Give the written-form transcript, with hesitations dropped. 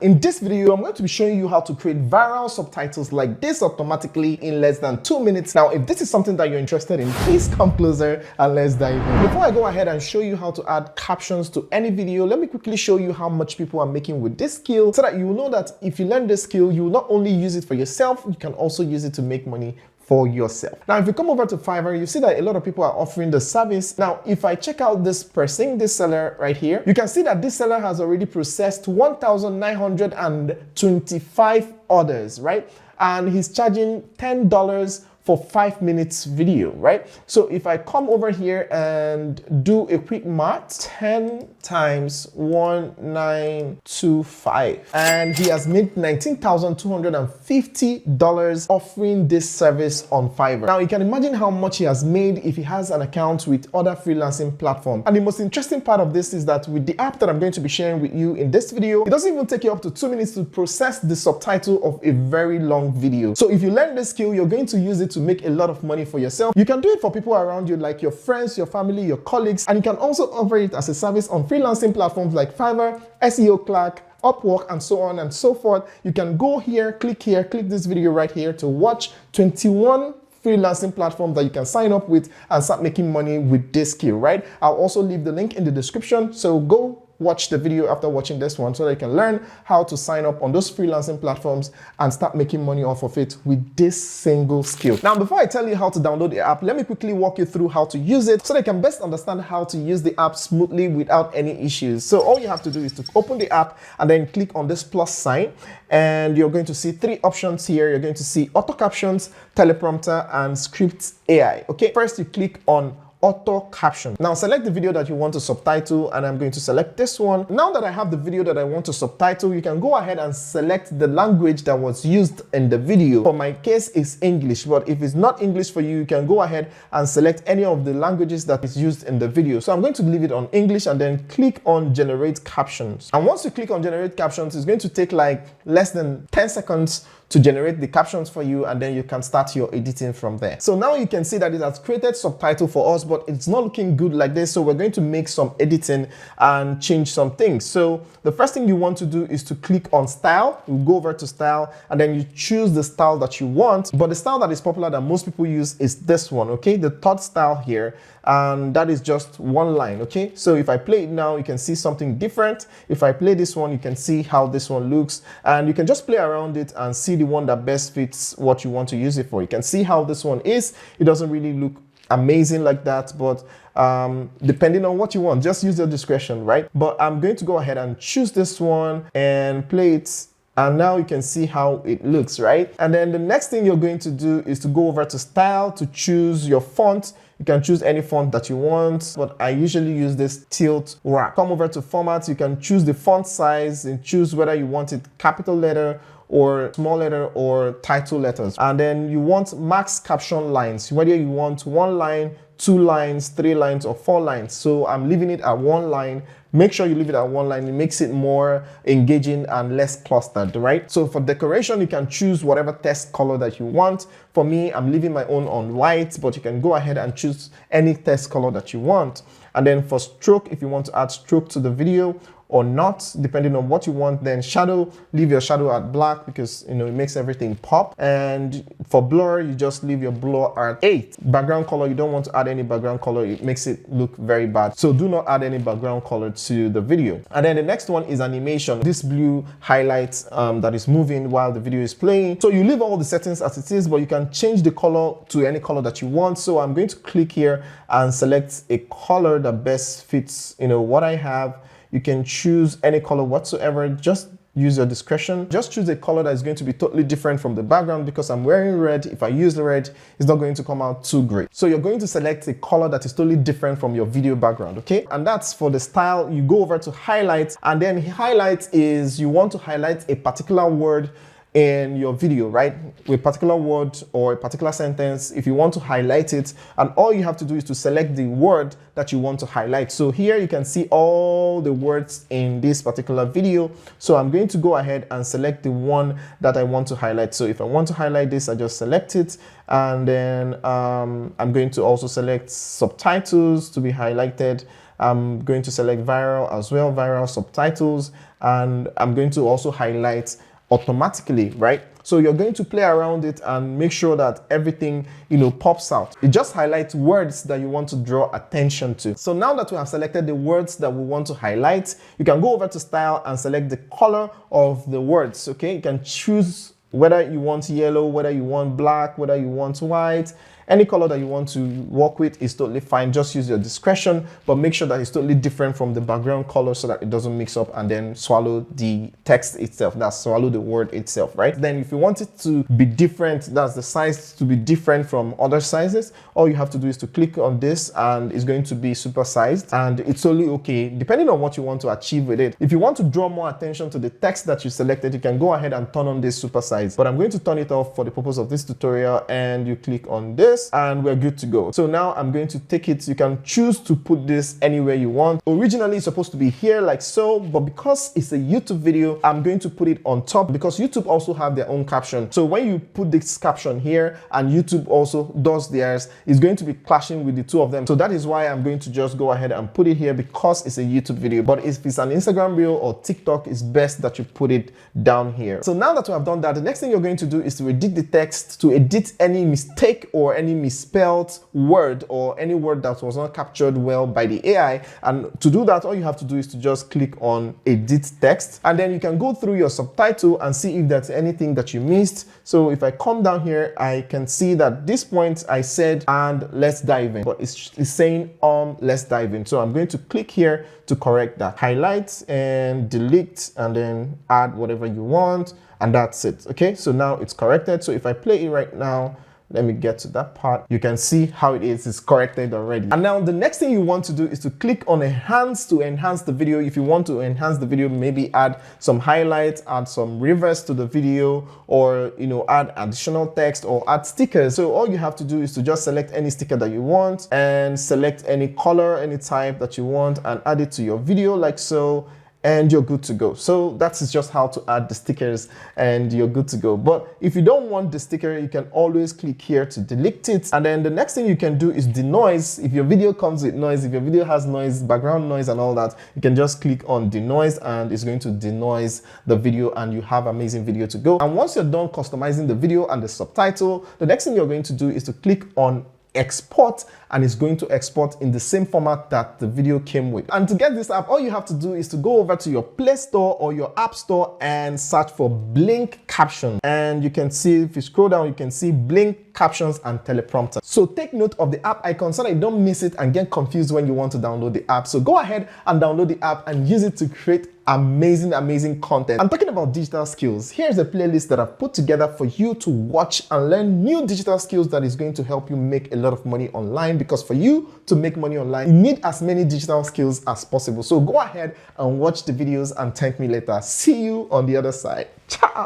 In this video, I'm going to be showing you how to create viral subtitles like this automatically in less than 2 minutes. Now, if this is something that you're interested in, please come closer and let's dive in. Before I go ahead and show you how to add captions to any video, let me quickly show you how much people are making with this skill so that you will know that if you learn this skill, you will not only use it for yourself, you can also use it to make money for yourself. Now, if you come over to Fiverr, you see that a lot of people are offering the service. Now, if I check out this person, this seller right here, you can see that this seller has already processed 1,925 orders, right? And he's charging $10 for 5 minutes video, right? So if I come over here and do a quick math, 10 times 1925, and he has made $19,250 offering this service on Fiverr. Now you can imagine how much he has made if he has an account with other freelancing platforms. And the most interesting part of this is that with the app that I'm going to be sharing with you in this video, it doesn't even take you up to 2 minutes to process the subtitle of a very long video. So if you learn this skill, you're going to use it to make a lot of money for yourself. You can do it for people around you, like your friends, your family, your colleagues, and you can also offer it as a service on freelancing platforms like Fiverr, SEO Clark, Upwork, and so on and so forth. You can go here, click this video right here to watch 21 freelancing platforms that you can sign up with and start making money with this skill, right? I'll also leave the link in the description, so go watch the video after watching this one so that you can learn how to sign up on those freelancing platforms and start making money off of it with this single skill. Now, before I tell you how to download the app, let me quickly walk you through how to use it so that you can best understand how to use the app smoothly without any issues. So all you have to do is to open the app and then click on this plus sign, and you're going to see 3 options here. You're going to see auto captions, teleprompter, and script AI. Okay, first you click on auto caption. Now select the video that you want to subtitle, and I'm going to select this one. Now that I have the video that I want to subtitle, you can go ahead and select the language that was used in the video. For my case, it's English, but if it's not English for you, you can go ahead and select any of the languages that is used in the video. So I'm going to leave it on English and then click on generate captions. And once you click on generate captions, it's going to take like less than 10 seconds to generate the captions for you, and then you can start your editing from there. So now you can see that it has created subtitle for us, but it's not looking good like this. So we're going to make some editing and change some things. So the first thing you want to do is to click on style. You go over to style and then you choose the style that you want. But the style that is popular that most people use is this one, okay? The third style here, and that is just one line, okay? So if I play it now, you can see something different. If I play this one, you can see how this one looks, and you can just play around it and see the one that best fits what you want to use it for. You can see how this one is. It doesn't really look amazing like that, but depending on what you want, just use your discretion, right? But I'm going to go ahead and choose this one and play it. And now you can see how it looks, right? And then the next thing you're going to do is to go over to style to choose your font. You can choose any font that you want, but I usually use this tilt wrap. Come over to format. You can choose the font size and choose whether you want it capital letter or small letter or title letters. And then you want max caption lines, whether you want 1 line, 2 lines, 3 lines, or 4 lines. So I'm leaving it at 1 line. Make sure you leave it at 1 line. It makes it more engaging and less clustered, right? So for decoration, you can choose whatever text color that you want. For me, I'm leaving my own on white, but you can go ahead and choose any text color that you want. And then for stroke, if you want to add stroke to the video or not, depending on what you want, then shadow, leave your shadow at black because, you know, it makes everything pop. And for blur, you just leave your blur at 8. Background color, you don't want to add any background color. It makes it look very bad. So do not add any background color to the video. And then the next one is animation. This blue highlight that is moving while the video is playing. So you leave all the settings as it is, but you can change the color to any color that you want. So I'm going to click here and select a color that best fits, you know, what I have. You can choose any color whatsoever, just use your discretion. Just choose a color that is going to be totally different from the background. Because I'm wearing red, if I use the red, it's not going to come out too great. So you're going to select a color that is totally different from your video background, okay? And that's for the style. You go over to highlight, and then highlight is you want to highlight a particular word in your video, right? With a particular word or a particular sentence, if you want to highlight it, and all you have to do is to select the word that you want to highlight. So here you can see all the words in this particular video. So I'm going to go ahead and select the one that I want to highlight. So if I want to highlight this, I just select it, and then I'm going to also select subtitles to be highlighted. I'm going to select viral as well, viral subtitles, and I'm going to also highlight automatically, right? So you're going to play around it and make sure that everything, pops out. It just highlights words that you want to draw attention to. So now that we have selected the words that we want to highlight, you can go over to style and select the color of the words, okay? You can choose whether you want yellow, whether you want black, whether you want white. Any color that you want to work with is totally fine. Just use your discretion, but make sure that it's totally different from the background color so that it doesn't mix up and then swallow the text itself. That's swallow the word itself, right? Then if you want it to be different, that's the size to be different from other sizes, all you have to do is to click on this and it's going to be supersized, and it's totally okay depending on what you want to achieve with it. If you want to draw more attention to the text that you selected, you can go ahead and turn on this supersize, but I'm going to turn it off for the purpose of this tutorial, and you click on this and we're good to go. So now I'm going to take it. You can choose to put this anywhere you want. Originally it's supposed to be here like so, but because it's a YouTube video, I'm going to put it on top because YouTube also have their own caption. So when you put this caption here and YouTube also does theirs, it's going to be clashing with the two of them. So that is why I'm going to just go ahead and put it here because it's a YouTube video. But if it's an Instagram reel or TikTok, it's best that you put it down here. So now that we have done that, the next thing you're going to do is to edit the text, to edit any mistake or any misspelled word or any word that was not captured well by the AI. And to do that, all you have to do is to just click on edit text, and then you can go through your subtitle and see if there's anything that you missed. So if I come down here, I can see that this point I said and let's dive in, but it's saying let's dive in. So I'm going to click here to correct that. Highlight and delete and then add whatever you want, and that's it. Okay, so now it's corrected. So if I play it right now, let me get to that part. You can see how it is. It's corrected already. And now the next thing you want to do is to click on enhance to enhance the video. If you want to enhance the video, maybe add some highlights, add some reverse to the video, or add additional text or add stickers. So all you have to do is to just select any sticker that you want and select any color, any type that you want, and add it to your video like so, and you're good to go. So that's just how to add the stickers and you're good to go. But if you don't want the sticker, you can always click here to delete it. And then the next thing you can do is denoise. If your video comes with noise, if your video has noise, background noise and all that, you can just click on denoise and it's going to denoise the video and you have amazing video to go. And once you're done customizing the video and the subtitle, the next thing you're going to do is to click on export, and it's going to export in the same format that the video came with. And to get this app, all you have to do is to go over to your Play Store or your App Store and search for Blink Caption. And you can see, if you scroll down, you can see Blink Captions and Teleprompter. So take note of the app icon so that you don't miss it and get confused when you want to download the app. So go ahead and download the app and use it to create amazing content. I'm talking about digital skills. Here's a playlist that I've put together for you to watch and learn new digital skills that is going to help you make a lot of money online, because for you to make money online, you need as many digital skills as possible. So go ahead and watch the videos and thank me later. See you on the other side. Ciao.